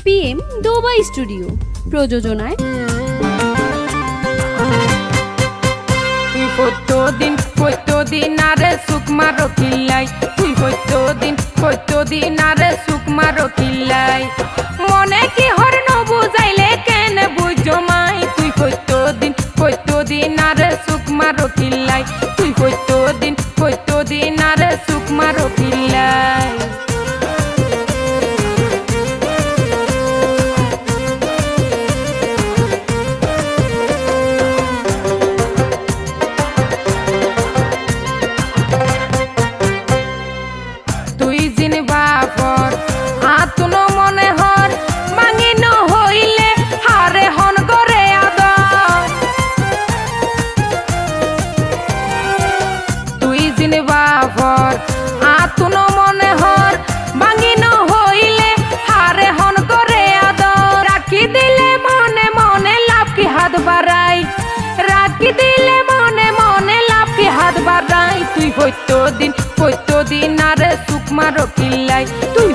PM Dubai studio প্রযোজনায়। তুই কতদিন আরে সুখ মারো কিল্লাই, তুই কতদিন আরে সুখ মারো কিল্লাই, মনে কি হরণ বুঝাইলে কেন বুঝো মাই, তুই কতদিন আরে সুখ মারো কিল্লাই, তুই কতদিন আরে সুখ মারো কিল্লাই। তুই জিনবা পর আতুন মনে হর ভাঙিন হইলে হারে হন করে আদর, তুই জিনবা পর আতুন মনে হর ভাঙিন হইলে হারে হন করে আদর, রাখি দিলে মনে মনে লাভ কি হাত বাড়াই, রাখি দিলে মনে মনে লাভ কি হাত বাড়াই, তুই কতদিন আরে সুখ মারো কিল্লাই, তুই